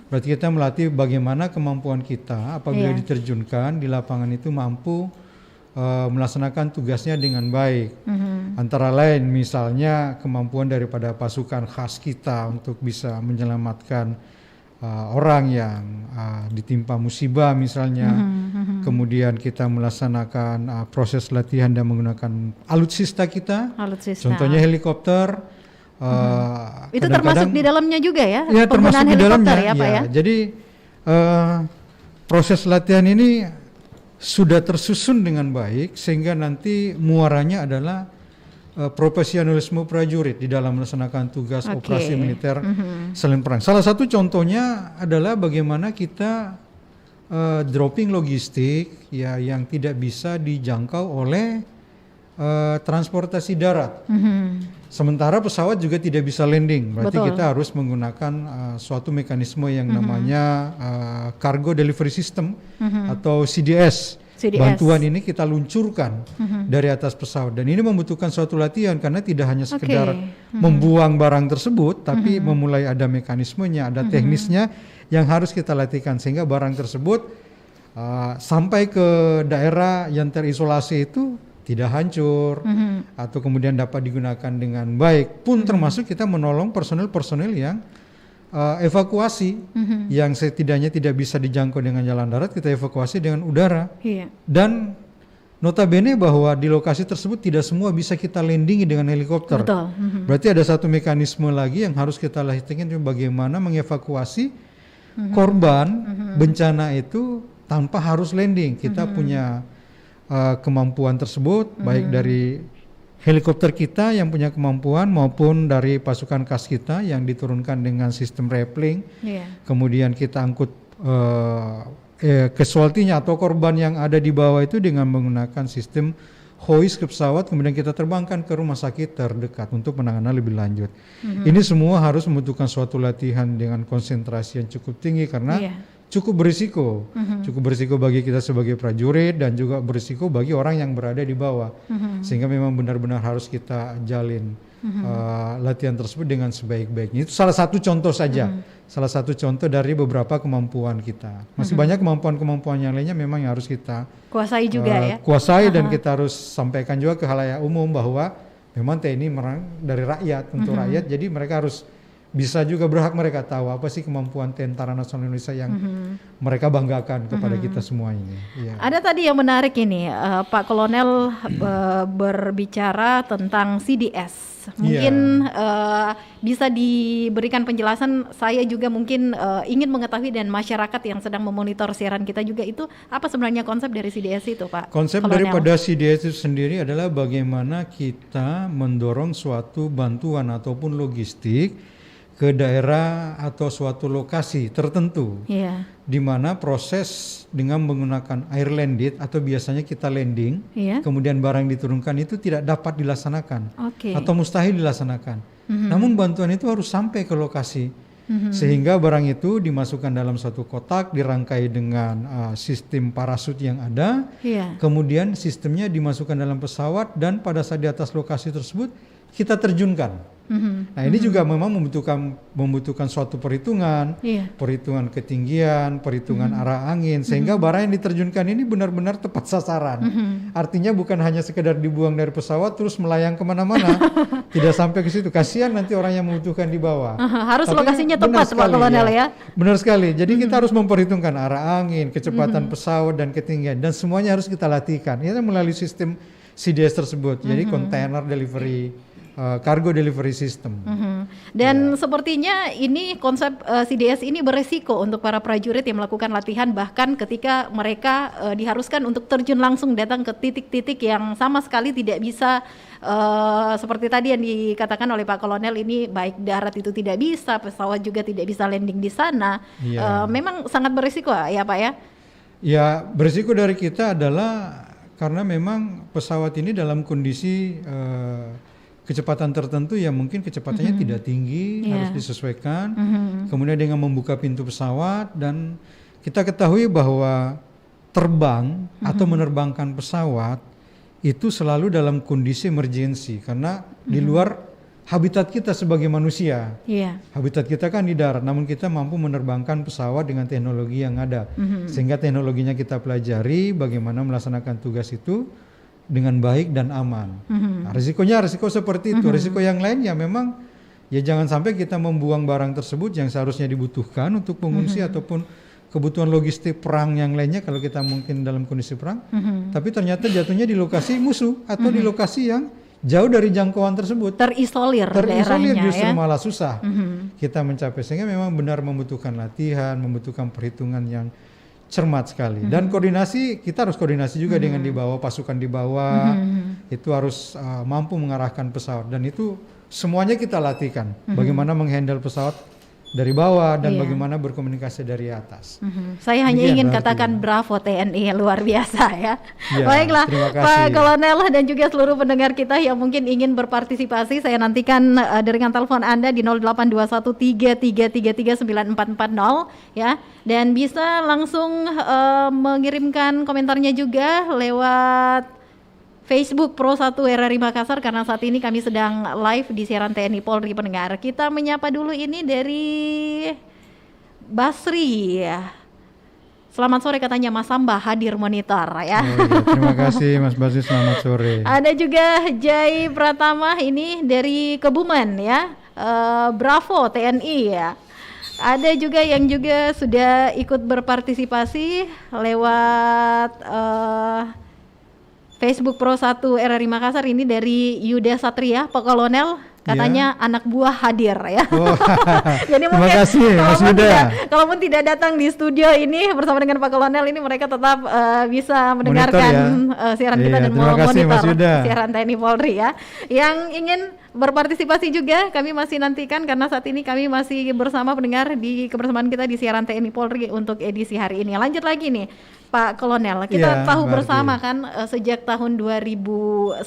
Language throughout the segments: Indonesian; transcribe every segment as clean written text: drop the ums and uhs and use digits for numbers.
Berarti kita melatih bagaimana kemampuan kita apabila diterjunkan di lapangan itu mampu melaksanakan tugasnya dengan baik. Antara lain misalnya kemampuan daripada pasukan khas kita untuk bisa menyelamatkan orang yang ditimpa musibah misalnya. Kemudian kita melaksanakan proses latihan dan menggunakan alutsista kita. Contohnya helikopter. Itu termasuk di dalamnya juga ya? Ya, termasuk di dalamnya ya, Pak ya. Jadi proses latihan ini sudah tersusun dengan baik sehingga nanti muaranya adalah profesionalisme prajurit di dalam melaksanakan tugas operasi militer selain perang. Salah satu contohnya adalah bagaimana kita dropping logistik ya yang tidak bisa dijangkau oleh transportasi darat. Sementara pesawat juga tidak bisa landing, berarti kita harus menggunakan suatu mekanisme yang namanya Cargo Delivery System atau CDS. Bantuan ini kita luncurkan dari atas pesawat dan ini membutuhkan suatu latihan karena tidak hanya sekedar membuang barang tersebut, tapi memulai ada mekanismenya, ada teknisnya yang harus kita latihkan sehingga barang tersebut sampai ke daerah yang terisolasi itu tidak hancur atau kemudian dapat digunakan dengan baik pun termasuk kita menolong personel-personel yang evakuasi yang setidaknya tidak bisa dijangkau dengan jalan darat kita evakuasi dengan udara dan notabene bahwa di lokasi tersebut tidak semua bisa kita landingi dengan helikopter. Berarti ada satu mekanisme lagi yang harus kita latihkan bagaimana mengevakuasi korban bencana itu tanpa harus landing. Kita punya kemampuan tersebut baik dari helikopter kita yang punya kemampuan maupun dari pasukan khas kita yang diturunkan dengan sistem rappelling. Kemudian kita angkut casualty-nya atau korban yang ada di bawah itu dengan menggunakan sistem hoist ke pesawat, kemudian kita terbangkan ke rumah sakit terdekat untuk penanganan lebih lanjut. Ini semua harus membutuhkan suatu latihan dengan konsentrasi yang cukup tinggi karena cukup berisiko bagi kita sebagai prajurit dan juga berisiko bagi orang yang berada di bawah, sehingga memang benar-benar harus kita jalin latihan tersebut dengan sebaik-baiknya. Itu salah satu contoh saja, salah satu contoh dari beberapa kemampuan kita. Masih banyak kemampuan-kemampuan yang lainnya memang yang harus kita kuasai juga kuasai dan kita harus sampaikan juga ke khalayak umum bahwa memang TNI merang dari rakyat untuk rakyat, jadi mereka harus bisa juga berhak mereka tahu apa sih kemampuan Tentara Nasional Indonesia yang mereka banggakan kepada kita semua ini. Ada tadi yang menarik ini, Pak Kolonel berbicara tentang CDS. Mungkin bisa diberikan penjelasan. Saya juga mungkin ingin mengetahui dan masyarakat yang sedang memonitor siaran kita juga itu apa sebenarnya konsep dari CDS itu, Pak? Konsep Kolonel daripada CDS itu sendiri adalah bagaimana kita mendorong suatu bantuan ataupun logistik ke daerah atau suatu lokasi tertentu, di mana proses dengan menggunakan air landed atau biasanya kita landing, kemudian barang diturunkan itu tidak dapat dilaksanakan atau mustahil dilaksanakan. Namun bantuan itu harus sampai ke lokasi, sehingga barang itu dimasukkan dalam satu kotak, dirangkai dengan sistem parasut yang ada, kemudian sistemnya dimasukkan dalam pesawat dan pada saat di atas lokasi tersebut kita terjunkan. Nah ini juga memang membutuhkan suatu perhitungan, perhitungan ketinggian, perhitungan arah angin, sehingga barang yang diterjunkan ini benar-benar tepat sasaran. Artinya bukan hanya sekedar dibuang dari pesawat terus melayang kemana-mana, tidak sampai ke situ. Kasihan nanti orang yang membutuhkan di bawah. Harus lokasinya tepat, Pak Kolonel ya. Benar sekali. Jadi kita harus memperhitungkan arah angin, kecepatan pesawat dan ketinggian, dan semuanya harus kita latihkan. Ini melalui sistem CDS tersebut. Jadi container delivery. Cargo Delivery System. Dan sepertinya ini konsep CDS ini beresiko untuk para prajurit yang melakukan latihan, bahkan ketika mereka diharuskan untuk terjun langsung datang ke titik-titik yang sama sekali tidak bisa seperti tadi yang dikatakan oleh Pak Kolonel, ini baik darat itu tidak bisa, pesawat juga tidak bisa landing di sana. Memang sangat beresiko ya Pak ya? Ya, beresiko dari kita adalah karena memang pesawat ini dalam kondisi kecepatan tertentu yang mungkin kecepatannya tidak tinggi, harus disesuaikan. Kemudian dengan membuka pintu pesawat, dan kita ketahui bahwa terbang atau menerbangkan pesawat itu selalu dalam kondisi emergency karena di luar habitat kita sebagai manusia. Iya. Habitat kita kan di darat, namun kita mampu menerbangkan pesawat dengan teknologi yang ada. Sehingga teknologinya kita pelajari bagaimana melaksanakan tugas itu dengan baik dan aman. Nah, risiko seperti itu. Risiko yang lain ya memang ya jangan sampai kita membuang barang tersebut yang seharusnya dibutuhkan untuk pengungsi ataupun kebutuhan logistik perang yang lainnya kalau kita mungkin dalam kondisi perang. Tapi ternyata jatuhnya di lokasi musuh atau di lokasi yang jauh dari jangkauan tersebut. Terisolir daerahnya, justru ya. malah susah kita mencapai. Sehingga memang benar membutuhkan latihan, membutuhkan perhitungan yang cermat sekali. Dan koordinasi, kita harus koordinasi juga dengan di bawah, pasukan di bawah. Itu harus mampu mengarahkan pesawat. Dan itu semuanya kita latihkan. Bagaimana menghandle pesawat dari bawah dan bagaimana berkomunikasi dari atas. Saya hanya ingin katakan bravo TNI, luar biasa ya. Baiklah Pak Kolonel dan juga seluruh pendengar kita yang mungkin ingin berpartisipasi, saya nantikan dengan telepon Anda di 082133339440 ya, dan bisa langsung mengirimkan komentarnya juga lewat Facebook Pro 1 RRI Makassar, karena saat ini kami sedang live di siaran TNI Polri pendengar. Kita menyapa dulu ini dari Basri. Selamat sore katanya Mas Samba hadir monitor ya. Terima kasih Mas Basri, selamat sore. Ada juga Jai Pratama ini dari Kebumen ya. Bravo TNI ya. Ada juga yang juga sudah ikut berpartisipasi lewat Facebook Pro 1 RRI Makassar, ini dari Yuda Satria, Pak Kolonel, katanya anak buah hadir ya. Jadi mungkin terima kasih Mas Yuda. Kalaupun tidak datang di studio ini bersama dengan Pak Kolonel, ini mereka tetap bisa mendengarkan siaran kita dan memonitor siaran TNI Polri ya. Yang ingin berpartisipasi juga kami masih nantikan, karena saat ini kami masih bersama pendengar di kebersamaan kita di siaran TNI Polri untuk edisi hari ini. Lanjut lagi nih Pak Kolonel, kita tahu bersama kan sejak tahun 2019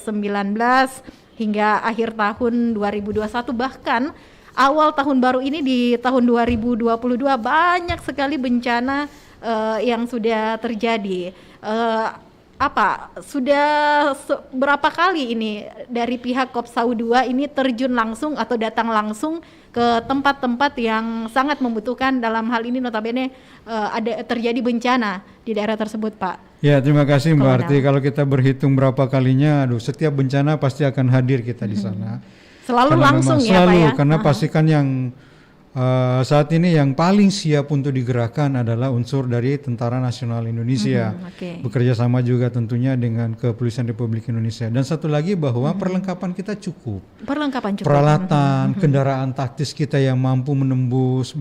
hingga akhir tahun 2021, bahkan awal tahun baru ini di tahun 2022 banyak sekali bencana yang sudah terjadi. Sudah berapa kali ini dari pihak Kopsau 2 ini terjun langsung atau datang langsung ke tempat-tempat yang sangat membutuhkan, dalam hal ini notabene ada terjadi bencana di daerah tersebut, Pak? Ya, terima kasih Mbak Arti. Kalau kita berhitung berapa kalinya, setiap bencana pasti akan hadir kita di sana. Selalu karena langsung ya selalu, Pak ya? Karena pastikan yang saat ini yang paling siap untuk digerakkan adalah unsur dari Tentara Nasional Indonesia, bekerja sama juga tentunya dengan Kepolisian Republik Indonesia. Dan satu lagi bahwa perlengkapan kita cukup. Peralatan, kendaraan taktis kita yang mampu menembus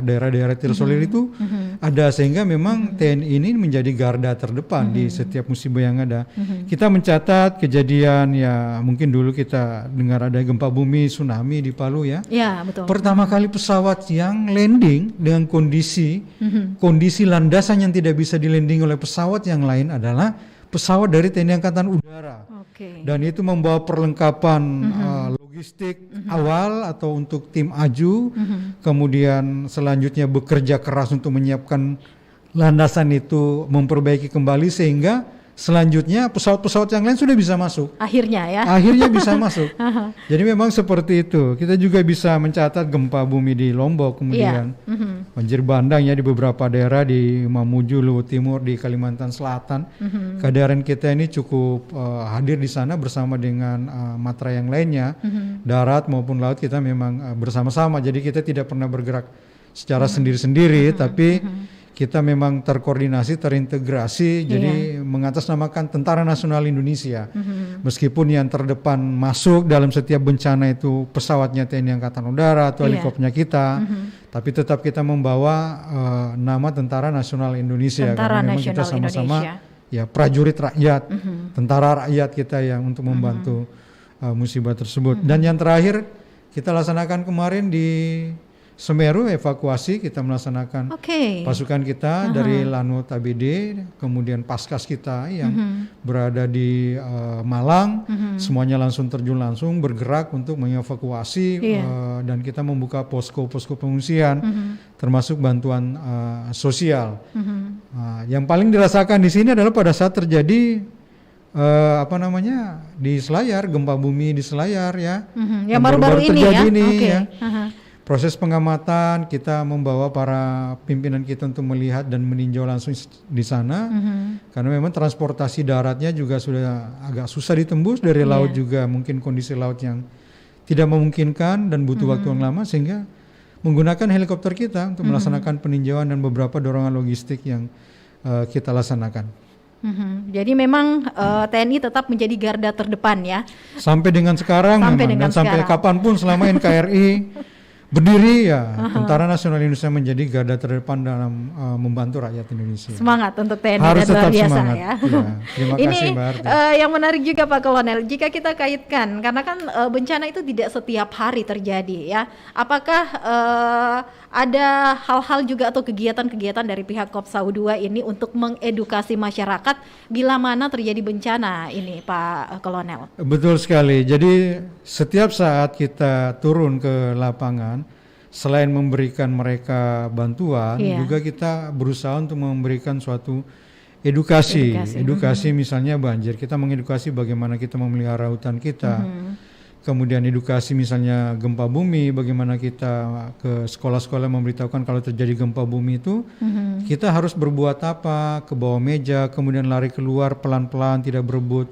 daerah-daerah terisolir itu ada, sehingga memang TNI ini menjadi garda terdepan di setiap musibah yang ada. Kita mencatat kejadian ya, mungkin dulu kita dengar ada gempa bumi, tsunami di Palu ya. Ya, betul. Pertama kali pesawat yang landing dengan kondisi landasan yang tidak bisa di-landing oleh pesawat yang lain adalah pesawat dari TNI Angkatan Udara. Dan itu membawa perlengkapan logistik awal atau untuk tim aju, kemudian selanjutnya bekerja keras untuk menyiapkan landasan itu, memperbaiki kembali sehingga selanjutnya pesawat-pesawat yang lain sudah bisa masuk. Akhirnya bisa masuk. Jadi memang seperti itu. Kita juga bisa mencatat gempa bumi di Lombok, kemudian banjir bandang ya di beberapa daerah di Mamuju, Luwu Timur, di Kalimantan Selatan. Kadaran kita ini cukup hadir di sana bersama dengan matra yang lainnya, darat maupun laut, kita memang bersama-sama. Jadi kita tidak pernah bergerak secara sendiri-sendiri, tapi kita memang terkoordinasi, terintegrasi, jadi mengatasnamakan Tentara Nasional Indonesia. Meskipun yang terdepan masuk dalam setiap bencana itu pesawatnya TNI Angkatan Udara atau helikopternya kita, tapi tetap kita membawa nama Tentara Nasional Indonesia. Karena memang kita sama-sama ya prajurit rakyat, tentara rakyat kita yang untuk membantu musibah tersebut. Dan yang terakhir kita laksanakan kemarin di Semeru, evakuasi kita melaksanakan pasukan kita dari Lanut ABD, kemudian Paskas kita yang berada di Malang, semuanya langsung terjun langsung bergerak untuk mengevakuasi dan kita membuka posko-posko pengungsian, termasuk bantuan sosial. Yang paling dirasakan di sini adalah pada saat terjadi di Selayar, gempa bumi di Selayar ya. Yang baru-baru ini terjadi ya. nih, Okay. ya. Proses pengamatan kita membawa para pimpinan kita untuk melihat dan meninjau langsung di sana. Karena memang transportasi daratnya juga sudah agak susah ditembus, dari laut juga mungkin kondisi laut yang tidak memungkinkan dan butuh waktu yang lama, sehingga menggunakan helikopter kita untuk melaksanakan peninjauan dan beberapa dorongan logistik yang kita laksanakan. Jadi memang TNI tetap menjadi garda terdepan ya. Sampai dengan sekarang dan sampai kapanpun selama NKRI berdiri ya, Tentara Nasional Indonesia menjadi garda terdepan dalam membantu rakyat Indonesia. Semangat untuk TNI harus dan luar tetap biasa semangat. ya. Terima kasih Mbak Arti. Yang menarik juga Pak Kolonel, jika kita kaitkan, karena kan bencana itu tidak setiap hari terjadi ya. Apakah ada hal-hal juga atau kegiatan-kegiatan dari pihak Kopsau 2 ini untuk mengedukasi masyarakat bila mana terjadi bencana ini Pak Kolonel? Betul sekali. Jadi setiap saat kita turun ke lapangan, selain memberikan mereka bantuan, juga kita berusaha untuk memberikan suatu edukasi misalnya banjir. Kita mengedukasi bagaimana kita memelihara hutan kita. Kemudian edukasi misalnya gempa bumi, bagaimana kita ke sekolah-sekolah memberitahukan kalau terjadi gempa bumi itu kita harus berbuat apa, ke bawah meja, kemudian lari keluar pelan-pelan, tidak berebut.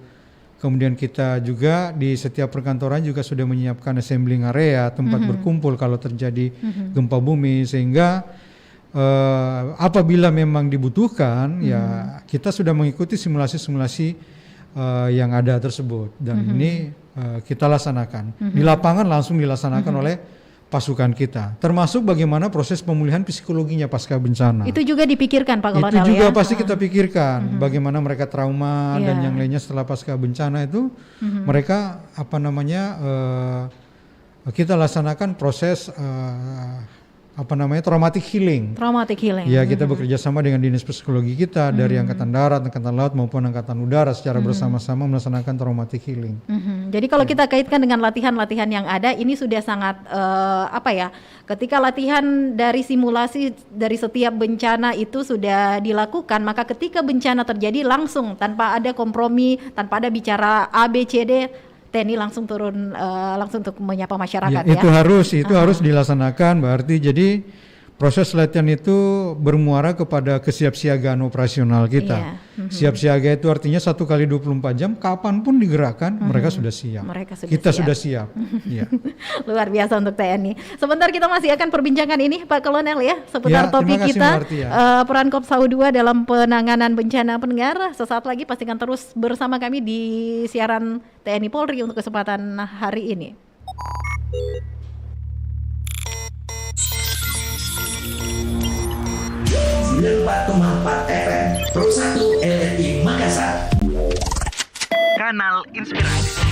Kemudian kita juga di setiap perkantoran juga sudah menyiapkan assembling area, tempat berkumpul kalau terjadi gempa bumi, sehingga apabila memang dibutuhkan ya kita sudah mengikuti simulasi-simulasi yang ada tersebut, dan ini kita laksanakan di lapangan, langsung dilaksanakan oleh pasukan kita, termasuk bagaimana proses pemulihan psikologinya pasca bencana. Itu juga dipikirkan Pak Kolonel ya? Itu juga pasti kita pikirkan, bagaimana mereka trauma dan yang lainnya setelah pasca bencana itu mereka kita laksanakan proses traumatic healing. Traumatic healing. Ya, kita bekerja sama dengan dinas psikologi kita dari Angkatan Darat, Angkatan Laut maupun Angkatan Udara secara bersama-sama melaksanakan traumatic healing. Jadi kalau kita kaitkan dengan latihan-latihan yang ada, ini sudah sangat ketika latihan dari simulasi dari setiap bencana itu sudah dilakukan, maka ketika bencana terjadi langsung tanpa ada kompromi, tanpa ada bicara A, B, C, D, TNI langsung turun langsung untuk menyapa masyarakat ya. Itu harus dilaksanakan, berarti jadi proses latihan itu bermuara kepada kesiapsiagaan operasional kita. Siap siaga itu artinya 1 kali 24 jam kapanpun digerakkan mereka sudah siap. Kita sudah siap. Luar biasa untuk TNI. Sebentar kita masih akan perbincangan ini Pak Kolonel ya seputar topik kita peran Kopsau 2 dalam penanganan bencana. Pendengar, sesaat lagi pastikan terus bersama kami di siaran TNI Polri untuk kesempatan hari ini. FM Pro 1 RRI Makassar. Kanal Inspirasi.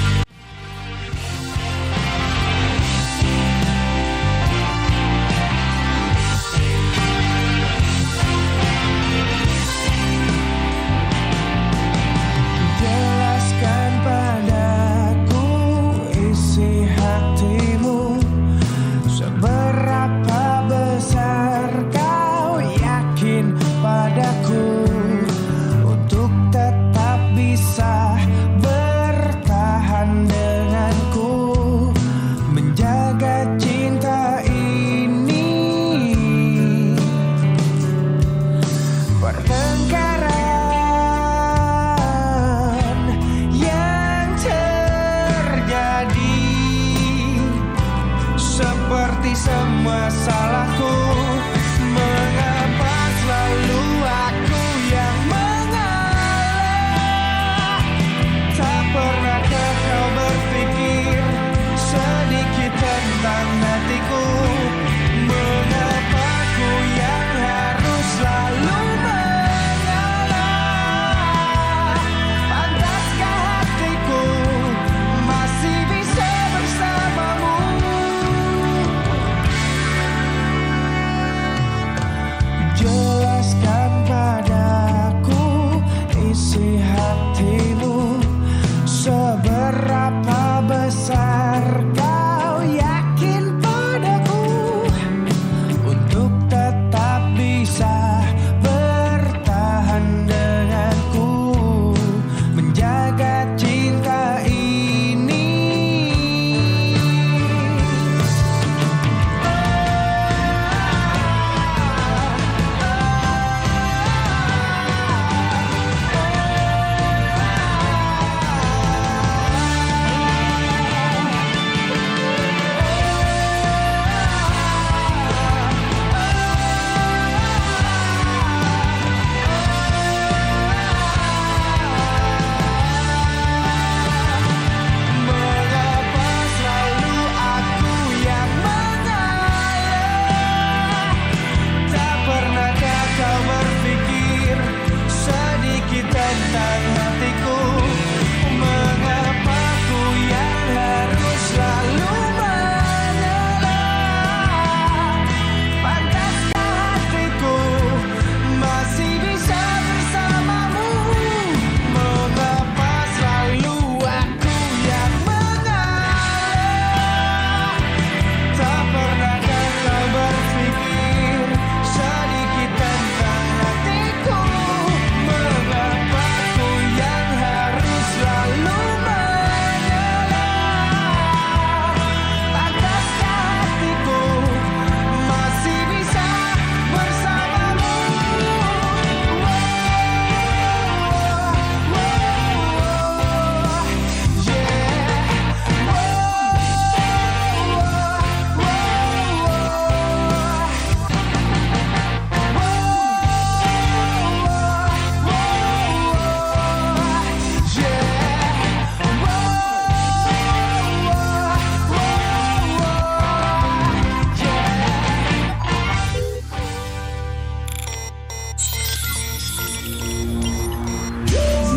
Jelaskan padaku isi hatimu, seberapa besar kau yakin padaku untuk tetap bisa bertahan denganku, menjaga cinta ini. Pertengkaran yang terjadi seperti semua salahku. Mengapa selalu aku yang mengalah? Tak pernahkah kau berpikir sedikit tentang hatiku? Mengapa ku yang harus selalu mengalah? Pantaskah hatiku masih bisa bersamamu? Jelaskan padaku isi hatimu, seberapa besar kau yakin padaku untuk tetap bisa bertahan denganku, menjaga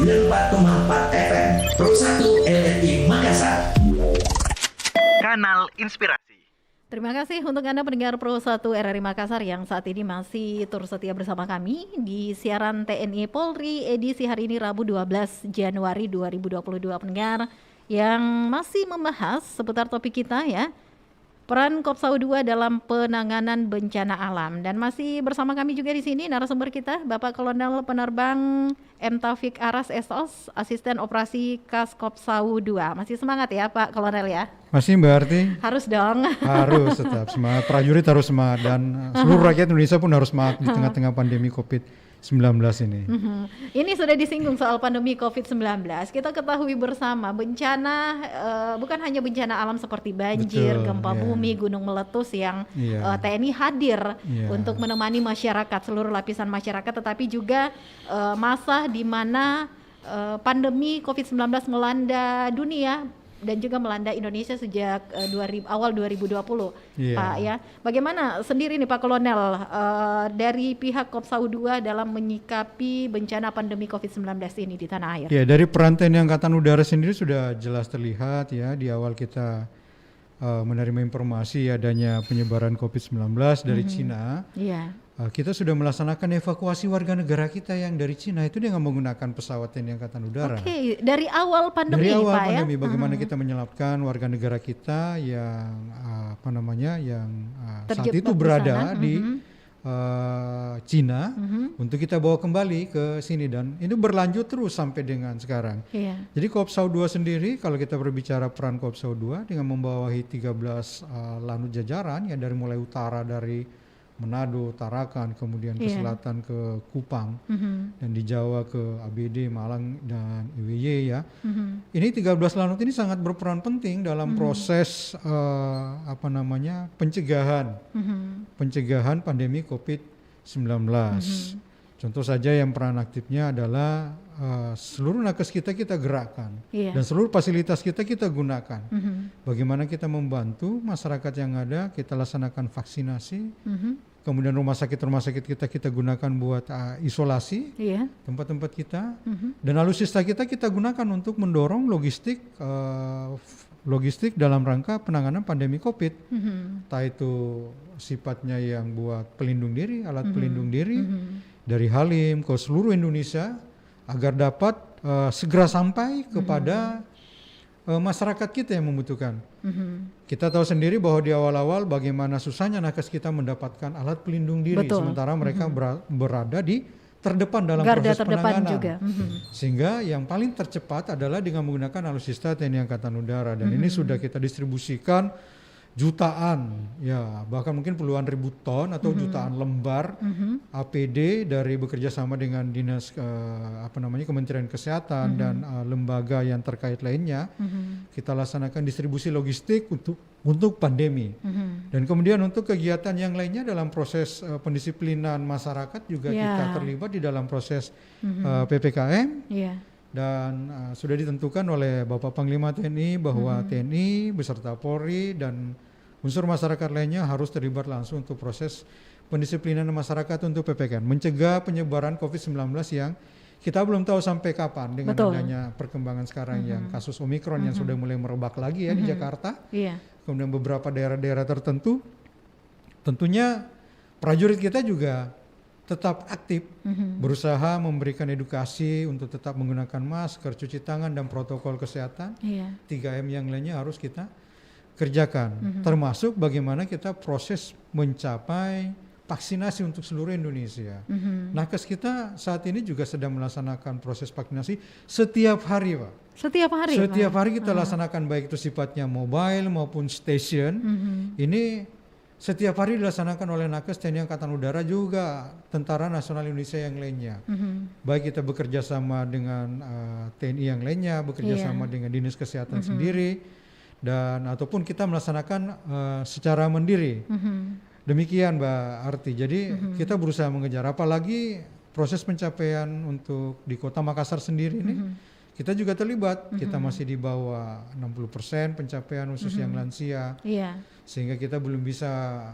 94,4 FM Pro 1 RRI Makassar. Kanal Inspirasi. Terima kasih untuk Anda pendengar Pro 1 RRI Makassar yang saat ini masih turut setia bersama kami di siaran TNI Polri edisi hari ini Rabu 12 Januari 2022 pendengar yang masih membahas seputar topik kita ya. Peran Kopsau 2 dalam penanganan bencana alam dan masih bersama kami juga di sini narasumber kita Bapak Kolonel Penerbang M. Taufik Aras SOS, Asisten Operasi Kas Kopsau 2. Masih semangat ya Pak Kolonel ya? Masih Mbak Arti? Harus dong. Harus tetap semangat, prajurit harus semangat dan seluruh rakyat Indonesia pun harus semangat di tengah-tengah pandemi COVID-19 ini. Ini sudah disinggung soal pandemi COVID-19. Kita ketahui bersama bencana bukan hanya bencana alam seperti banjir, Betul, gempa ya. bumi, gunung meletus yang Iya. TNI hadir Iya. untuk menemani masyarakat, seluruh lapisan masyarakat, tetapi juga masa di mana pandemi COVID-19 melanda dunia dan juga melanda Indonesia sejak awal 2020, Iya. Pak ya. Bagaimana sendiri nih Pak Kolonel dari pihak Kopsau 2 dalam menyikapi bencana pandemi COVID-19 ini di tanah air? Ya, dari peran TNI Angkatan Udara sendiri sudah jelas terlihat ya di awal kita menerima informasi adanya penyebaran COVID-19 dari Cina. Iya. Kita sudah melaksanakan evakuasi warga negara kita yang dari Cina itu dengan menggunakan pesawat TNI Angkatan Udara. Oke, dari awal pandemi Dari awal Pak pandemi, ya. bagaimana kita menyelapkan warga negara kita yang saat Terjebak itu di berada sana. di Cina untuk kita bawa kembali ke sini dan itu berlanjut terus sampai dengan sekarang. Iya. Jadi Kopsau 2 sendiri kalau kita berbicara peran Kopsau 2 dengan membawahi 13 lanut jajaran ya dari mulai utara dari Manado, Tarakan, kemudian ke Iya. selatan ke Kupang dan di Jawa ke ABD, Malang dan IWY ya. Ini 13 lanut ini sangat berperan penting dalam proses pencegahan pandemi COVID-19. Contoh saja yang peran aktifnya adalah seluruh nakes kita gerakkan Iya. dan seluruh fasilitas kita gunakan. Bagaimana kita membantu masyarakat yang ada, kita laksanakan vaksinasi, kemudian rumah sakit kita gunakan buat isolasi Iya. tempat-tempat kita, dan alutsista kita gunakan untuk mendorong logistik dalam rangka penanganan pandemi COVID. Entah itu sifatnya yang buat pelindung diri, alat pelindung diri dari Halim ke seluruh Indonesia agar dapat segera sampai kepada masyarakat kita yang membutuhkan. Kita tahu sendiri bahwa di awal-awal bagaimana susahnya nakes kita mendapatkan alat pelindung diri, Betul. sementara mereka berada di terdepan dalam Garda proses terdepan penanganan. juga. Sehingga yang paling tercepat adalah dengan menggunakan alutsista TNI Angkatan Udara dan ini sudah kita distribusikan jutaan, ya bahkan mungkin puluhan ribu ton atau jutaan lembar APD dari bekerja sama dengan dinas Kementerian Kesehatan dan lembaga yang terkait lainnya. Kita laksanakan distribusi logistik untuk pandemi. Dan kemudian untuk kegiatan yang lainnya dalam proses pendisiplinan masyarakat juga Ya. kita terlibat di dalam proses PPKM. Iya. Dan sudah ditentukan oleh Bapak Panglima TNI bahwa TNI beserta Polri dan unsur masyarakat lainnya harus terlibat langsung untuk proses pendisiplinan masyarakat untuk PPKM, mencegah penyebaran COVID-19 yang kita belum tahu sampai kapan dengan Betul. adanya perkembangan sekarang yang kasus Omikron yang sudah mulai merebak lagi ya di Jakarta, Iya. kemudian beberapa daerah-daerah tertentu. Tentunya prajurit kita juga tetap aktif berusaha memberikan edukasi untuk tetap menggunakan masker, cuci tangan dan protokol kesehatan. Iya. 3M yang lainnya harus kita kerjakan, termasuk bagaimana kita proses mencapai vaksinasi untuk seluruh Indonesia. Nakes kita saat ini juga sedang melaksanakan proses vaksinasi setiap hari, Pak. Setiap hari. Setiap Pak? hari kita laksanakan baik itu sifatnya mobile maupun station. Ini setiap hari dilaksanakan oleh nakes TNI Angkatan Udara juga Tentara Nasional Indonesia yang lainnya. Baik kita bekerja sama dengan TNI yang lainnya, bekerja Iya. sama dengan Dinas Kesehatan sendiri, dan ataupun kita melaksanakan secara mandiri. Demikian Mbak Arti. Jadi kita berusaha mengejar, apalagi proses pencapaian untuk di Kota Makassar sendiri ini. Kita juga terlibat, kita masih di bawah 60% pencapaian khusus yang lansia, Iya. sehingga kita belum bisa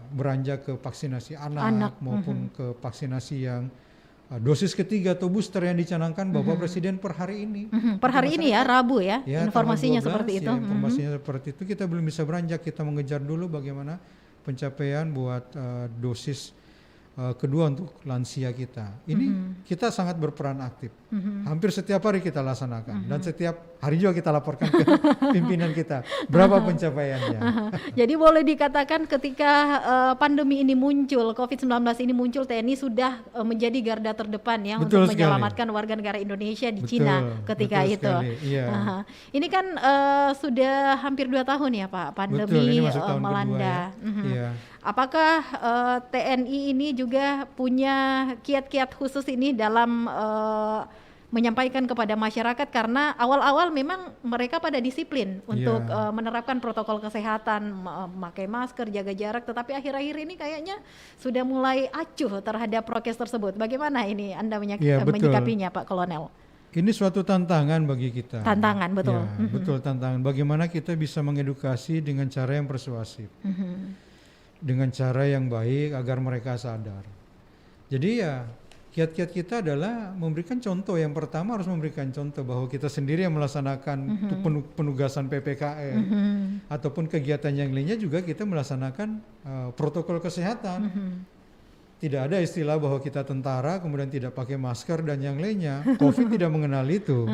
beranjak ke vaksinasi anak maupun ke vaksinasi yang dosis ketiga atau booster yang dicanangkan Bapak Presiden per hari ini. Per hari ini ya, Rabu ya, Ya, informasinya tanggal 12, seperti itu. ya, informasinya seperti itu. Kita belum bisa beranjak, kita mengejar dulu bagaimana pencapaian buat dosis kedua untuk lansia kita. Ini kita sangat berperan aktif. Hampir setiap hari kita laksanakan dan setiap hari juga kita laporkan ke pimpinan kita berapa pencapaiannya. Jadi boleh dikatakan ketika pandemi ini muncul, COVID-19 ini muncul, TNI sudah menjadi garda terdepan ya Betul untuk sekali. menyelamatkan warga negara Indonesia di Betul, Cina ketika betul itu. sekali, iya. Aha. Ini kan sudah hampir 2 tahun ya Pak, Betul, pandemi ini masuk tahun melanda. kedua ya. Iya. Apakah TNI ini juga punya kiat-kiat khusus ini dalam menyampaikan kepada masyarakat, karena awal-awal memang mereka pada disiplin untuk menerapkan protokol kesehatan, memakai masker, jaga jarak, tetapi akhir-akhir ini kayaknya sudah mulai acuh terhadap prokes tersebut. Bagaimana ini Anda Iya, betul. menyikapinya Pak Kolonel? Ini suatu tantangan bagi kita. Tantangan, betul. Ya, betul, tantangan. Bagaimana kita bisa mengedukasi dengan cara yang persuasif, dengan cara yang baik agar mereka sadar. Jadi ya kiat-kiat kita adalah memberikan contoh. Yang pertama harus memberikan contoh bahwa kita sendiri yang melaksanakan penugasan PPKM ataupun kegiatan yang lainnya juga kita melaksanakan protokol kesehatan. Tidak ada istilah bahwa kita tentara kemudian tidak pakai masker dan yang lainnya. COVID tidak mengenal itu.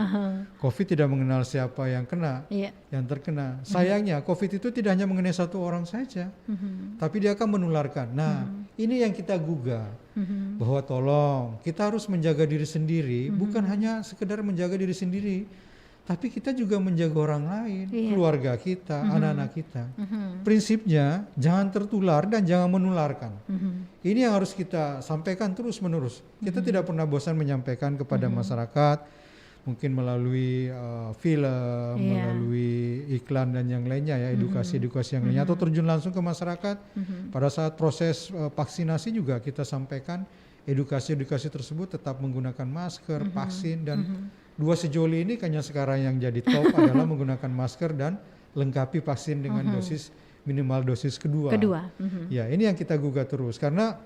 COVID tidak mengenal siapa yang kena, yang terkena. Sayangnya COVID itu tidak hanya mengenai satu orang saja, tapi dia akan menularkan. Nah, ini yang kita gugah, bahwa tolong kita harus menjaga diri sendiri, bukan hanya sekedar menjaga diri sendiri, tapi kita juga menjaga orang lain, keluarga kita, anak-anak kita. Prinsipnya jangan tertular dan jangan menularkan. Ini yang harus kita sampaikan terus-menerus. Kita tidak pernah bosan menyampaikan kepada masyarakat, mungkin melalui film, melalui iklan dan yang lainnya ya, edukasi-edukasi yang lainnya, atau terjun langsung ke masyarakat. Pada saat proses vaksinasi juga kita sampaikan edukasi-edukasi tersebut, tetap menggunakan masker, vaksin, dan dua sejoli ini kayaknya sekarang yang jadi top adalah menggunakan masker dan lengkapi vaksin dengan dosis minimal dosis kedua. Ya, ini yang kita gugah terus, karena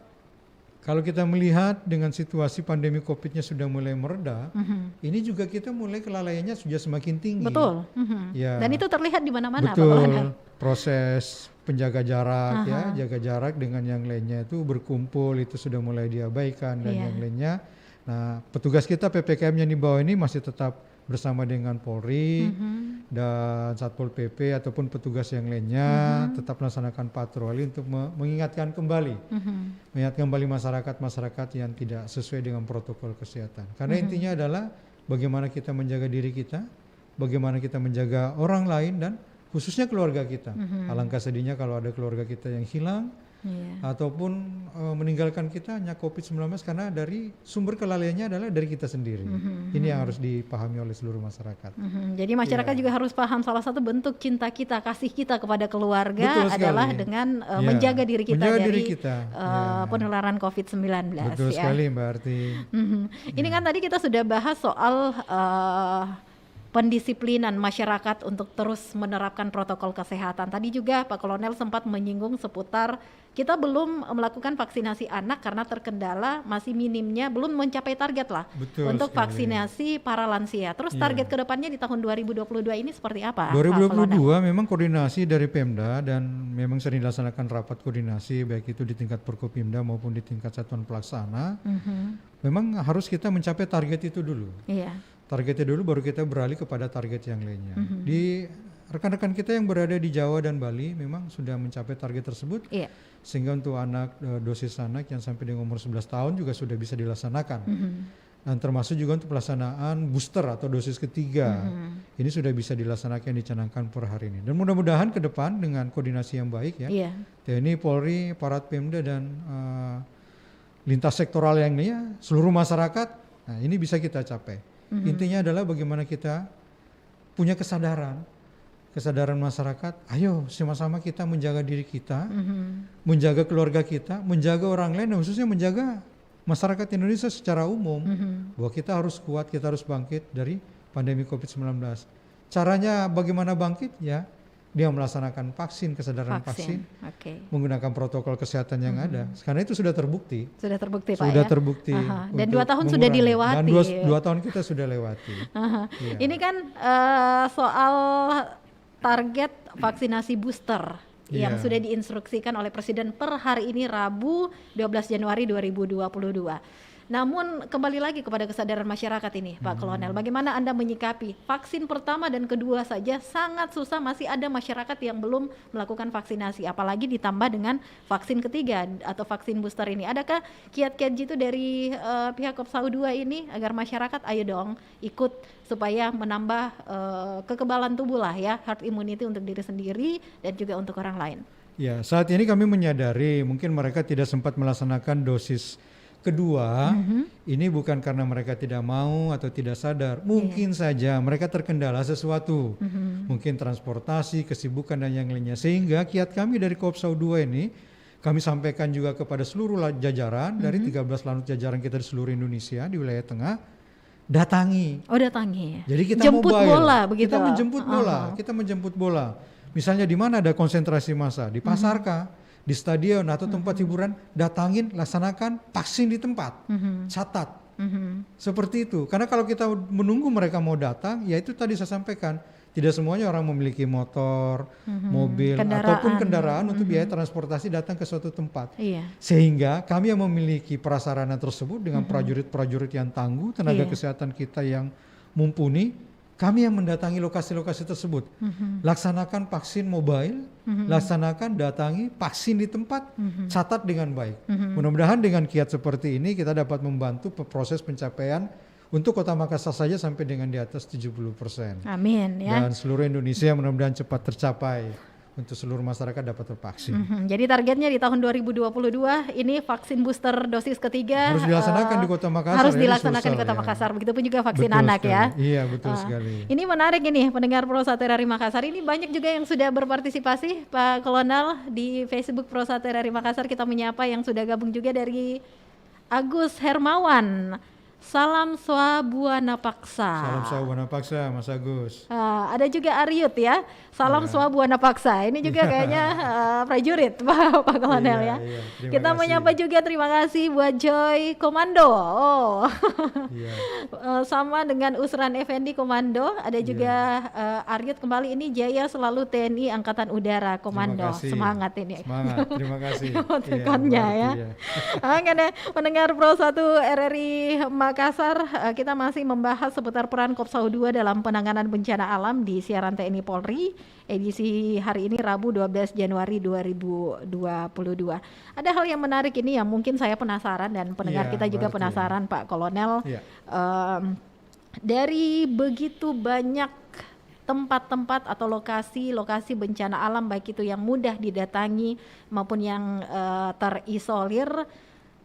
kalau kita melihat dengan situasi pandemi COVID-nya sudah mulai mereda, ini juga kita mulai kelalaiannya sudah semakin tinggi. Betul. Ya. Dan itu terlihat di mana-mana. Betul. Proses penjaga jarak ya, jaga jarak dengan yang lainnya itu berkumpul itu sudah mulai diabaikan dan yang lainnya. Nah, petugas kita PPKM yang di bawah ini masih tetap bersama dengan Polri dan Satpol PP ataupun petugas yang lainnya tetap melaksanakan patroli untuk mengingatkan kembali, mengingatkan kembali masyarakat yang tidak sesuai dengan protokol kesehatan. Karena intinya adalah bagaimana kita menjaga diri kita, bagaimana kita menjaga orang lain dan khususnya keluarga kita. Alangkah sedihnya kalau ada keluarga kita yang hilang ataupun meninggalkan kita hanya COVID-19 karena dari sumber kelalaiannya adalah dari kita sendiri. Ini yang harus dipahami oleh seluruh masyarakat. Jadi masyarakat juga harus paham salah satu bentuk cinta kita, kasih kita kepada keluarga adalah dengan menjaga diri kita dari penularan COVID-19. Betul sekali Mbak Arti. Ini kan tadi kita sudah bahas soal pendisiplinan masyarakat untuk terus menerapkan protokol kesehatan. Tadi juga Pak Kolonel sempat menyinggung seputar kita belum melakukan vaksinasi anak karena terkendala masih minimnya, belum mencapai target lah. Betul untuk sekali. Vaksinasi para lansia. Terus target kedepannya di tahun 2022 ini seperti apa? 2022 memang koordinasi dari Pemda dan memang sering dilaksanakan rapat koordinasi baik itu di tingkat Forkopimda maupun di tingkat satuan pelaksana. Memang harus kita mencapai target itu dulu. Targetnya dulu baru kita beralih kepada target yang lainnya. Di rekan-rekan kita yang berada di Jawa dan Bali memang sudah mencapai target tersebut, sehingga untuk anak dosis anak yang sampai dengan umur 11 tahun juga sudah bisa dilaksanakan. Dan termasuk juga untuk pelaksanaan booster atau dosis ketiga, ini sudah bisa dilaksanakan, dicanangkan per hari ini. Dan mudah-mudahan ke depan dengan koordinasi yang baik ya, TNI, Polri, Aparat Pemda dan lintas sektoral yang lainnya, seluruh masyarakat, nah ini bisa kita capai. Intinya adalah bagaimana kita punya kesadaran masyarakat, ayo sama-sama kita menjaga diri kita, menjaga keluarga kita, menjaga orang lain, dan khususnya menjaga masyarakat Indonesia secara umum, bahwa kita harus kuat, kita harus bangkit dari pandemi COVID-19. Caranya bagaimana bangkit? Ya dia melaksanakan vaksin, kesadaran vaksin, Oke. menggunakan protokol kesehatan yang ada. Karena itu sudah terbukti. Sudah terbukti Pak Sudah ya. terbukti. Dan 2 tahun mengurangi. sudah dilewati. Dan 2 tahun kita sudah lewati. Iya. Ini kan soal target vaksinasi booster yang Iya. sudah diinstruksikan oleh Presiden per hari ini Rabu 12 Januari 2022. Namun kembali lagi kepada kesadaran masyarakat ini Pak Kolonel, bagaimana Anda menyikapi vaksin pertama dan kedua saja sangat susah, masih ada masyarakat yang belum melakukan vaksinasi, apalagi ditambah dengan vaksin ketiga atau vaksin booster ini. Adakah kiat-kiat gitu dari pihak Kopsau 2 ini agar masyarakat ayo dong ikut supaya menambah kekebalan tubuh lah ya, herd immunity untuk diri sendiri dan juga untuk orang lain? Ya, saat ini kami menyadari mungkin mereka tidak sempat melaksanakan dosis kedua, ini bukan karena mereka tidak mau atau tidak sadar, mungkin saja mereka terkendala sesuatu, mungkin transportasi, kesibukan dan yang lainnya, sehingga kiat kami dari Kopsau 2 ini, kami sampaikan juga kepada seluruh jajaran, dari 13 lanut jajaran kita di seluruh Indonesia, di wilayah tengah, datangi. Oh datangi. Jadi kita jemput mobile. bola begitu. Kita menjemput bola, kita menjemput bola. Misalnya di mana ada konsentrasi massa, di pasar kah, di stadion atau tempat hiburan, datangin, laksanakan vaksin di tempat, catat. Seperti itu. Karena kalau kita menunggu mereka mau datang, ya itu tadi saya sampaikan, tidak semuanya orang memiliki motor, mobil, ataupun kendaraan untuk biaya transportasi datang ke suatu tempat. Iya. Sehingga kami yang memiliki prasarana tersebut dengan prajurit-prajurit yang tangguh, tenaga kesehatan kita yang mumpuni, kami yang mendatangi lokasi-lokasi tersebut, laksanakan vaksin mobile, laksanakan datangi vaksin di tempat, catat dengan baik. Mudah-mudahan dengan kiat seperti ini kita dapat membantu proses pencapaian untuk Kota Makassar saja sampai dengan di atas 70%. Amin ya. Dan seluruh Indonesia mudah-mudahan cepat tercapai untuk seluruh masyarakat dapat tervaksin. Jadi targetnya di tahun 2022 ini vaksin booster dosis ketiga Harus dilaksanakan di Kota Makassar. harus ya, dilaksanakan di susah, Kota ya. Makassar. Begitupun juga vaksin Betul anak sekali. ya. Iya betul sekali. Ini menarik ini pendengar Pro Saterari Makassar, ini banyak juga yang sudah berpartisipasi Pak Kolonel di Facebook Pro Saterari Makassar. Kita menyapa yang sudah gabung juga dari Agus Hermawan. Salam Swabuana Paksa. Salam Swabuana Paksa, Mas Agus. Ada juga Aryut ya. Salam Swabuana Paksa. Ini juga kayaknya prajurit Pak Kolonel ya. Iya, terima Kita kasih. menyapa juga terima kasih buat Joy Komando. Oh. Iya. Sama dengan Usran Effendi Komando. Ada juga Aryut kembali, ini Jaya Selalu TNI Angkatan Udara Komando. Terima kasih. Semangat ini. Semangat, terima kasih. Emotikonnya ya. Mendengar Pro 1 RRI Makassar, kita masih membahas seputar peran Kopsau 2 dalam penanganan bencana alam di siaran TNI Polri edisi hari ini Rabu 12 Januari 2022. Ada hal yang menarik ini yang mungkin saya penasaran dan pendengar kita juga penasaran Pak Kolonel. Dari begitu banyak tempat-tempat atau lokasi-lokasi bencana alam, baik itu yang mudah didatangi maupun yang terisolir,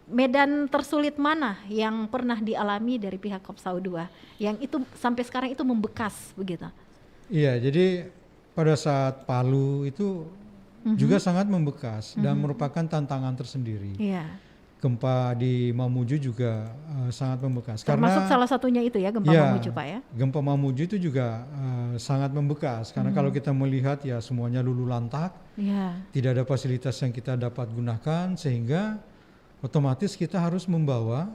medan tersulit mana yang pernah dialami dari pihak Kopsau 2 yang itu sampai sekarang itu membekas begitu? Iya, jadi pada saat Palu itu juga sangat membekas dan merupakan tantangan tersendiri. Iya. Gempa di Mamuju juga sangat membekas. Termasuk salah satunya itu ya, gempa Mamuju Pak ya? Gempa Mamuju itu juga sangat membekas karena kalau kita melihat ya semuanya lulu lantak, tidak ada fasilitas yang kita dapat gunakan sehingga otomatis kita harus membawa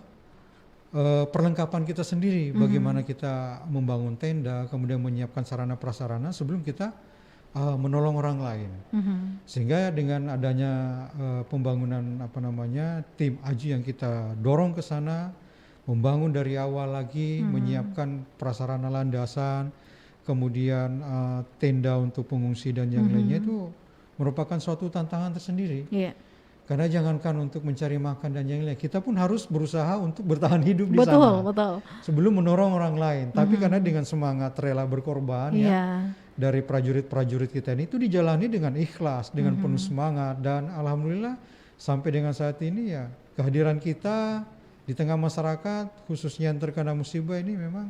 perlengkapan kita sendiri, bagaimana kita membangun tenda, kemudian menyiapkan sarana prasarana sebelum kita menolong orang lain. Sehingga dengan adanya pembangunan tim AJI yang kita dorong ke sana, membangun dari awal lagi, menyiapkan prasarana landasan, kemudian tenda untuk pengungsi dan yang lainnya, itu merupakan suatu tantangan tersendiri. Karena jangankan untuk mencari makan dan yang lain, kita pun harus berusaha untuk bertahan hidup di sana. Betul. Sebelum menolong orang lain. Tapi karena dengan semangat rela berkorban dari prajurit-prajurit kita ini itu dijalani dengan ikhlas, dengan penuh semangat, dan alhamdulillah sampai dengan saat ini ya kehadiran kita di tengah masyarakat khususnya yang terkena musibah ini memang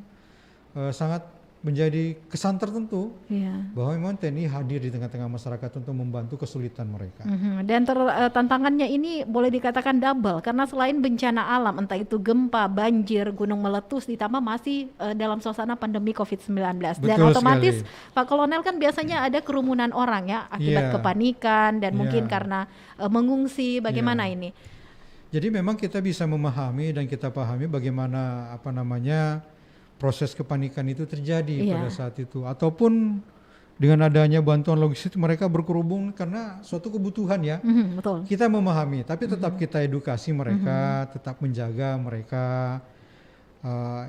sangat menjadi kesan tertentu Iya. bahwa memang TNI hadir di tengah-tengah masyarakat untuk membantu kesulitan mereka. Dan tantangannya ini boleh dikatakan double karena selain bencana alam entah itu gempa, banjir, gunung meletus ditambah masih dalam suasana pandemi COVID-19 dan Betul otomatis sekali. Pak Kolonel kan biasanya ada kerumunan orang ya akibat Iya. kepanikan dan mungkin Iya. karena mengungsi. Bagaimana ini? Jadi memang kita bisa memahami dan kita pahami bagaimana proses kepanikan itu terjadi Iya. pada saat itu, ataupun dengan adanya bantuan logistik mereka berkerubung karena suatu kebutuhan ya. Betul. Kita memahami, tapi tetap kita edukasi mereka, tetap menjaga mereka.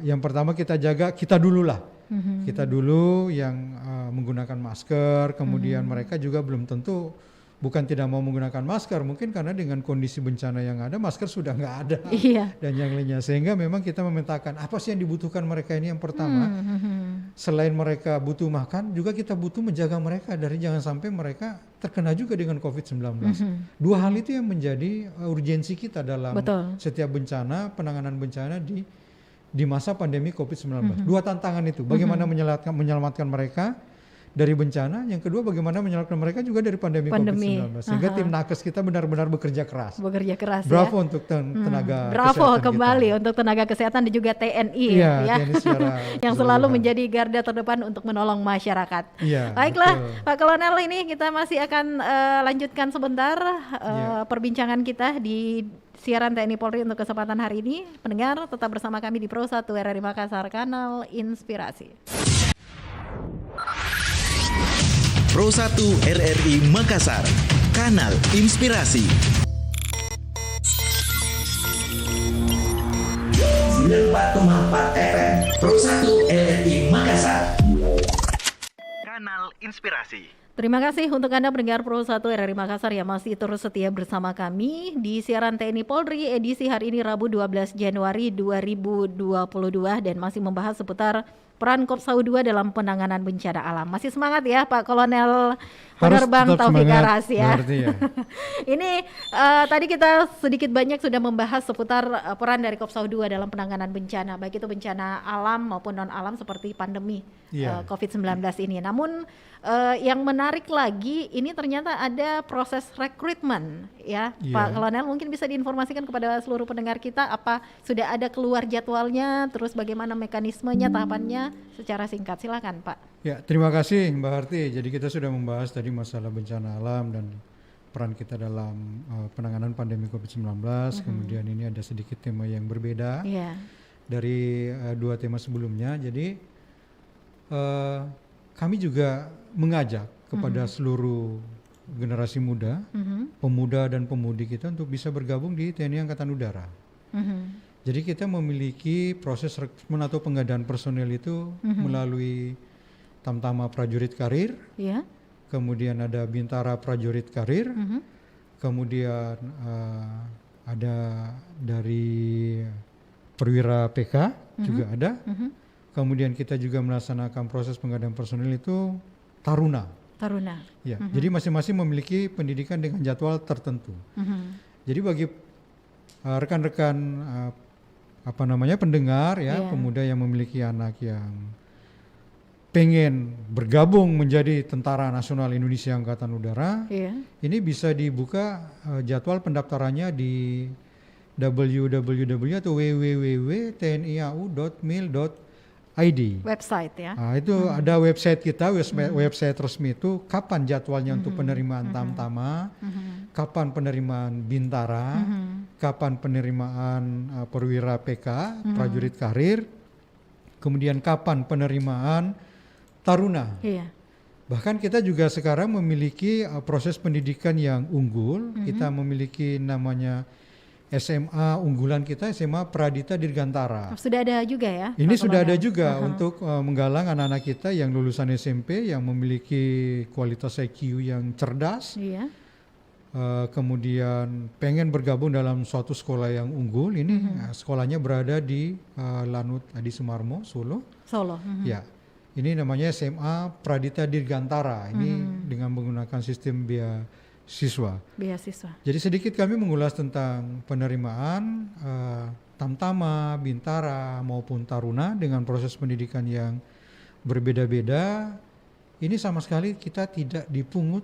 Yang pertama kita jaga kita dulu lah. Kita dulu yang menggunakan masker, kemudian mereka juga belum tentu bukan tidak mau menggunakan masker, mungkin karena dengan kondisi bencana yang ada masker sudah nggak ada Iya. dan yang lainnya, sehingga memang kita memetakan apa sih yang dibutuhkan mereka ini. Yang pertama, selain mereka butuh makan, juga kita butuh menjaga mereka dari jangan sampai mereka terkena juga dengan COVID-19. Dua hal itu yang menjadi urgensi kita dalam Betul. setiap bencana, penanganan bencana di masa pandemi COVID-19. Dua tantangan itu, bagaimana menyelamatkan mereka dari bencana, yang kedua bagaimana menyelamatkan mereka juga dari pandemi. COVID-19. Sehingga tim nakes kita benar-benar bekerja keras. Bekerja keras Bravo ya. untuk tenaga Bravo kesehatan kembali kita. untuk tenaga kesehatan dan juga TNI Iya, ya. TNI secara yang selalu keseluruhan. menjadi garda terdepan untuk menolong masyarakat. Iya, Baiklah, betul. Pak Kolonel, ini kita masih akan lanjutkan sebentar Iya. perbincangan kita di siaran TNI Polri untuk kesempatan hari ini. Pendengar tetap bersama kami di Pro 1 RRI Makassar, Kanal Inspirasi. Pro 1 RRI Makassar, Kanal Inspirasi. 94,4 FM Pro 1 RRI Makassar. Kanal Inspirasi. Terima kasih untuk Anda pendengar Pro 1 RRI Makassar yang masih terus setia bersama kami di siaran TNI Polri edisi hari ini Rabu 12 Januari 2022 dan masih membahas seputar peran Kopsau 2 dalam penanganan bencana alam. Masih semangat ya Pak Kolonel Penerbang tetap Taufik semangat, Aras ya. berarti ya. Ini tadi kita sedikit banyak sudah membahas seputar peran dari Kopsau 2 dalam penanganan bencana, baik itu bencana alam maupun non alam seperti pandemi Iya. COVID-19 ini. Namun yang menarik lagi ini ternyata ada proses rekrutmen ya. Iya. Pak Kolonel, mungkin bisa diinformasikan kepada seluruh pendengar kita apa sudah ada keluar jadwalnya, terus bagaimana mekanismenya, tahapannya secara singkat. Silakan Pak. Ya, terima kasih Mbak Harti. Jadi kita sudah membahas tadi masalah bencana alam dan peran kita dalam penanganan pandemi COVID-19. Kemudian ini ada sedikit tema yang berbeda Iya. dari dua tema sebelumnya. Jadi kami juga mengajak kepada seluruh generasi muda, pemuda dan pemudi kita untuk bisa bergabung di TNI Angkatan Udara. Jadi kita memiliki proses rekrutmen atau pengadaan personel itu melalui Tamtama Prajurit Karir, Iya. kemudian ada Bintara Prajurit Karir, kemudian ada dari Perwira PK juga ada, kemudian kita juga melaksanakan proses pengadaan personel itu Taruna. Taruna. Ya, jadi masing-masing memiliki pendidikan dengan jadwal tertentu. Jadi bagi rekan-rekan pendengar ya, Iya. pemuda yang memiliki anak yang pengen bergabung menjadi Tentara Nasional Indonesia Angkatan Udara, Iya. ini bisa dibuka jadwal pendaftarannya di www atau www.tniau.mil.id. Website ya. Nah, itu ada website kita, website resmi itu kapan jadwalnya untuk penerimaan Tamtama, kapan penerimaan Bintara, kapan penerimaan Perwira PK, Prajurit Karir, kemudian kapan penerimaan Taruna. Iya. Bahkan kita juga sekarang memiliki proses pendidikan yang unggul. Kita memiliki namanya SMA unggulan kita, SMA Pradita Dirgantara. Sudah ada juga ya? Ini Pak sudah ada Kolonel? juga untuk menggalang anak-anak kita yang lulusan SMP yang memiliki kualitas IQ yang cerdas, Iya. kemudian pengen bergabung dalam suatu sekolah yang unggul. Ini sekolahnya berada di Lanut Adi Sumarmo, Solo. Solo. Ya, ini namanya SMA Pradita Dirgantara. Ini dengan menggunakan sistem beasiswa. Beasiswa. Jadi sedikit kami mengulas tentang penerimaan Tamtama, Bintara maupun Taruna dengan proses pendidikan yang berbeda-beda, ini sama sekali kita tidak dipungut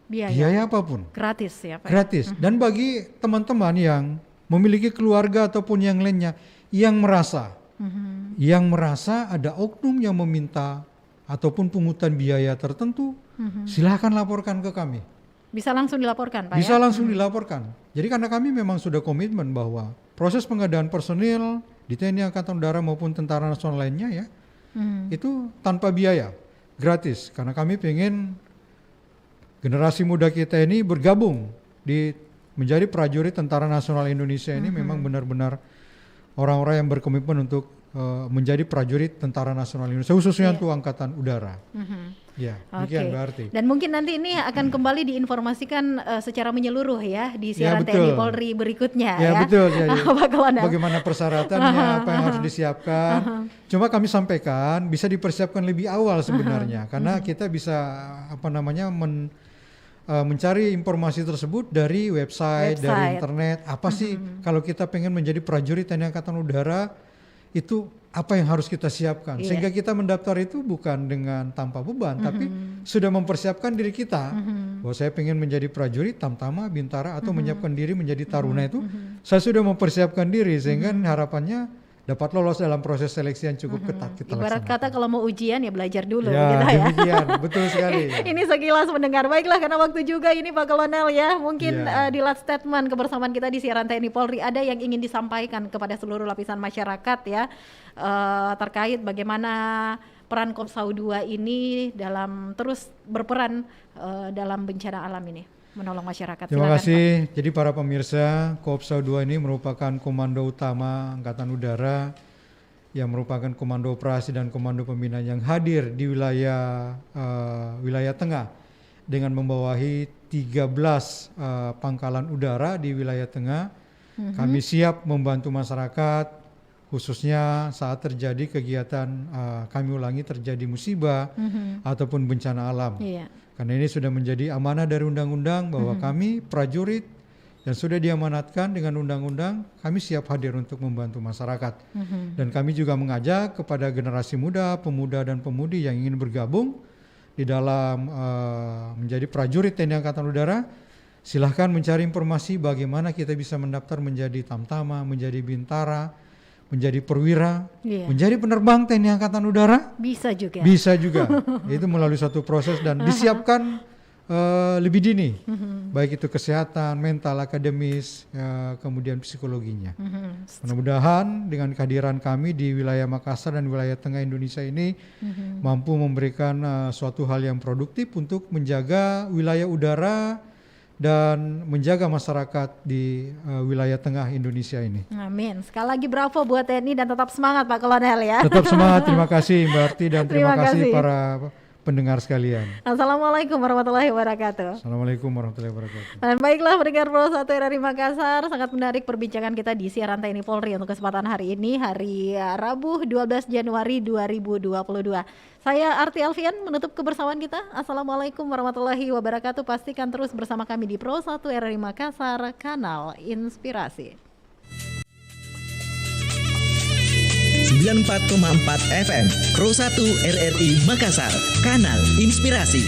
Biaya biaya apapun. gratis ya Pak. Gratis. Dan bagi teman-teman yang memiliki keluarga ataupun yang lainnya yang merasa ada oknum yang meminta ataupun pungutan biaya tertentu, silahkan laporkan ke kami. Bisa langsung dilaporkan Pak Bisa ya? langsung dilaporkan. Jadi karena kami memang sudah komitmen bahwa proses pengadaan personil di TNI Angkatan Udara maupun Tentara Nasional lainnya ya, itu tanpa biaya, gratis. Karena kami pengen generasi muda kita ini bergabung menjadi prajurit Tentara Nasional Indonesia ini memang benar-benar orang-orang yang berkomitmen untuk menjadi prajurit Tentara Nasional Indonesia, khususnya untuk Angkatan Udara. Ya, demikian berarti. Dan mungkin nanti ini akan kembali diinformasikan secara menyeluruh ya di siaran TNI Polri berikutnya ya. Betul. Pak Kolonel. Bagaimana persyaratannya, apa yang harus disiapkan. Cuma kami sampaikan bisa dipersiapkan lebih awal sebenarnya, karena kita bisa mencari informasi tersebut dari website, dari internet. Apa sih kalau kita pengen menjadi prajurit TNI Angkatan Udara, itu apa yang harus kita siapkan, sehingga kita mendaftar itu bukan dengan tanpa beban, tapi sudah mempersiapkan diri kita bahwa saya pengen menjadi prajurit Tamtama, Bintara, atau menyiapkan diri menjadi Taruna. Itu saya sudah mempersiapkan diri sehingga harapannya dapat lolos dalam proses seleksi yang cukup ketat. Ibarat kata kalau mau ujian ya belajar dulu ya, gitu ya. Demikian, betul sekali. Ini sekilas mendengar. Baiklah, karena waktu juga ini Pak Kolonel ya. Mungkin di last statement kebersamaan kita di siaran TNI Polri ada yang ingin disampaikan kepada seluruh lapisan masyarakat ya, terkait bagaimana peran Kopsau 2 ini dalam terus berperan dalam bencana alam ini, menolong masyarakat. Terima kasih. Pak. Jadi para pemirsa, Kopsau 2 ini merupakan komando utama Angkatan Udara yang merupakan komando operasi dan komando pembinaan yang hadir di wilayah tengah dengan membawahi 13 pangkalan udara di wilayah tengah. Kami siap membantu masyarakat khususnya saat terjadi kegiatan terjadi musibah ataupun bencana alam. Karena ini sudah menjadi amanah dari undang-undang bahwa kami prajurit yang sudah diamanatkan dengan undang-undang, kami siap hadir untuk membantu masyarakat. Dan kami juga mengajak kepada generasi muda, pemuda dan pemudi yang ingin bergabung di dalam menjadi prajurit TNI Angkatan Udara, silahkan mencari informasi bagaimana kita bisa mendaftar menjadi Tamtama, menjadi Bintara, menjadi perwira, menjadi penerbang TNI Angkatan Udara. Bisa juga. Itu melalui satu proses dan disiapkan lebih dini, baik itu kesehatan, mental, akademis, kemudian psikologinya. Mudah-mudahan dengan kehadiran kami di wilayah Makassar dan wilayah tengah Indonesia ini mampu memberikan suatu hal yang produktif untuk menjaga wilayah udara dan menjaga masyarakat di wilayah tengah Indonesia ini. Amin. Sekali lagi bravo buat TNI dan tetap semangat Pak Kolonel ya. Tetap semangat, terima kasih Mbak Arti dan terima kasih para pendengar sekalian. Assalamualaikum warahmatullahi wabarakatuh. Assalamualaikum warahmatullahi wabarakatuh. Dan baiklah pendengar Pro 1 RRI Makassar, sangat menarik perbincangan kita di siaran TNI Polri untuk kesempatan hari ini, hari Rabu 12 Januari 2022. Saya Arti Alfian menutup kebersamaan kita. Assalamualaikum warahmatullahi wabarakatuh. Pastikan terus bersama kami di Pro 1 RRI Makassar, kanal Inspirasi. 94,4 FM Pro 1 RRI Makassar, kanal Inspirasi.